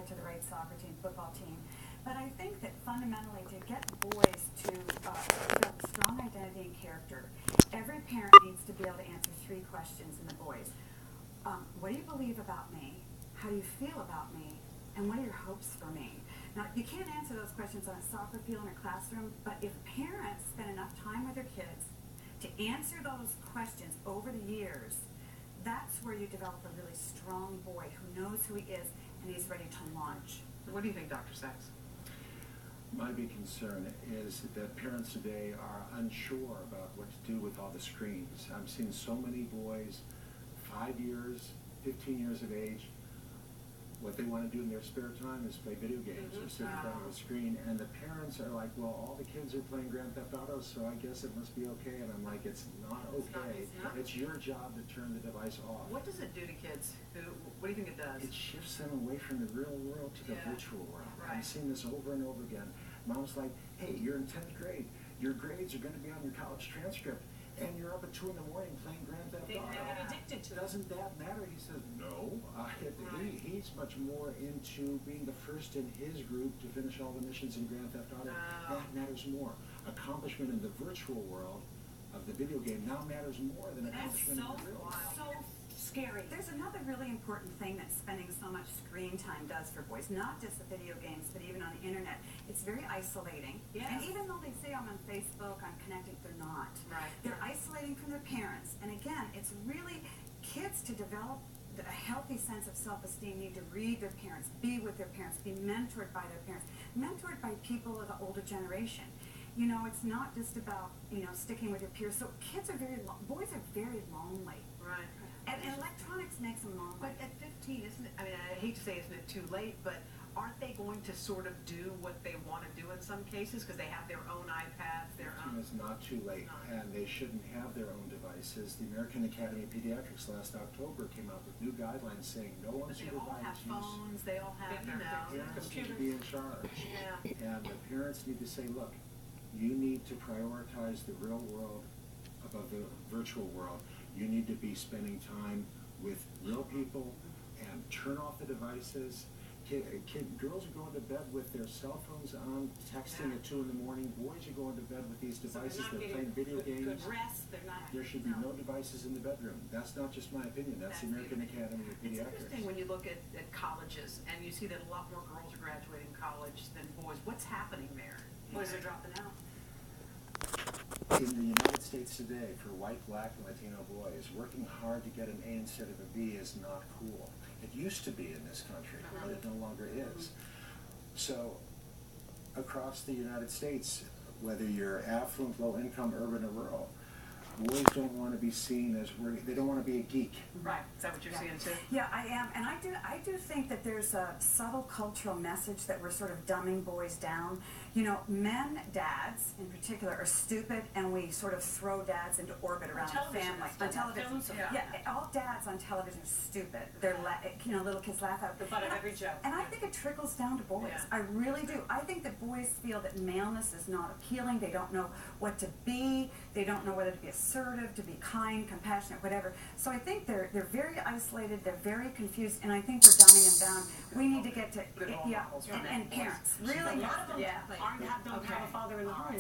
to the right soccer team, football team. But I think that fundamentally to get boys to build strong identity and character, every parent needs to be able to answer 3 questions in the boys. What do you believe about me? How do you feel about me? And what are your hopes for me? Now, you can't answer those questions on a soccer field in a classroom, but if parents spend enough time with their kids to answer those questions over the years, that's where you develop a really strong boy who knows who he is and he's ready to launch. What do you think, Dr. Sachs? My big concern is that parents today are unsure about what to do with all the screens. I'm seeing so many boys, 5 years, 15 years of age, what they want to do in their spare time is play video games or sit in front of a screen, and the parents are like, well, all the kids are playing Grand Theft Auto, so I guess it must be okay. And I'm like, it's not okay. It's your job to turn the device off. What does it do to kids? What do you think it does? It shifts them away from the real world to the virtual world. Right. I'm seeing this over and over again. Mom's like, hey, you're in 10th grade. Your grades are going to be on your college transcript, and you're up at 2 in the morning playing Grand Theft Auto. They get addicted to it. Doesn't that matter? He says, no. He's much more into being the first in his group to finish all the missions in Grand Theft Auto. That matters more. Accomplishment in the virtual world of the video game now matters more than accomplishment in the real world. So scary. There's another really important thing that spending so much screen time does for boys, not just the video games, but even on the internet. It's very isolating. Yes. And even though they say I'm on Facebook, I'm connected, they're not. Right. They're isolating from their parents. And again, it's really kids to develop a healthy sense of self-esteem need to read their parents, be with their parents, be mentored by their parents, mentored by people of the older generation. You know, it's not just about, sticking with your peers. So kids are boys are very lonely. Right. And electronics makes them lonely. But at 15, isn't it, I hate to say isn't it too late, but aren't they going to sort of do what they want to do in some cases because they have their own iPads, their own... It's not too late, and they shouldn't have their own devices. The American Academy of Pediatrics last October came out with new guidelines saying no They all have unsupervised use. phones, they all have, Parents need to be in charge. Yeah. And the parents need to say, look, you need to prioritize the real world above the virtual world. You need to be spending time with real people and turn off the devices. Girls are going to bed with their cell phones on, texting at 2 in the morning. Boys are going to bed with these devices. They're playing video games. Good rest. They're not. There should be no devices in the bedroom. That's not just my opinion. That's the American Academy of It's Pediatrics. interesting when you look at colleges and you see that a lot more girls are graduating college than boys. What's happening there? Boys are dropping out. In the United States today, for white, black, and Latino boys, working hard to get an A instead of a B is not cool. It used to be in this country, but it no longer is. So, across the United States, whether you're affluent, low income, urban, or rural, boys don't want to be seen as they don't want to be a geek. Right. Is that what you're seeing too? Yeah, I am. And I do think that there's a subtle cultural message that we're sort of dumbing boys down. Men, dads in particular, are stupid, and we sort of throw dads into orbit around the family. On television. Yeah, all dads on television are stupid. They're, little kids laugh at it. The butt of every joke. And I think it trickles down to boys. Yeah. I really do. I think that boys feel that maleness is not appealing. They don't know what to be. They don't know whether to be assertive, to be kind, compassionate, whatever. So I think they're very isolated. They're very confused, and I think we're dumbing them down. We need to get to and parents really. A lot of them don't Okay. have a father in the home.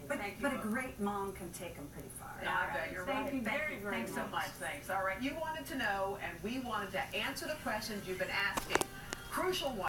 But a great mom can take them pretty far. Yeah, I bet you're right. Thank you very, very Thanks so much. much. Thanks. All right. You wanted to know, and we wanted to answer the questions you've been asking. Crucial one.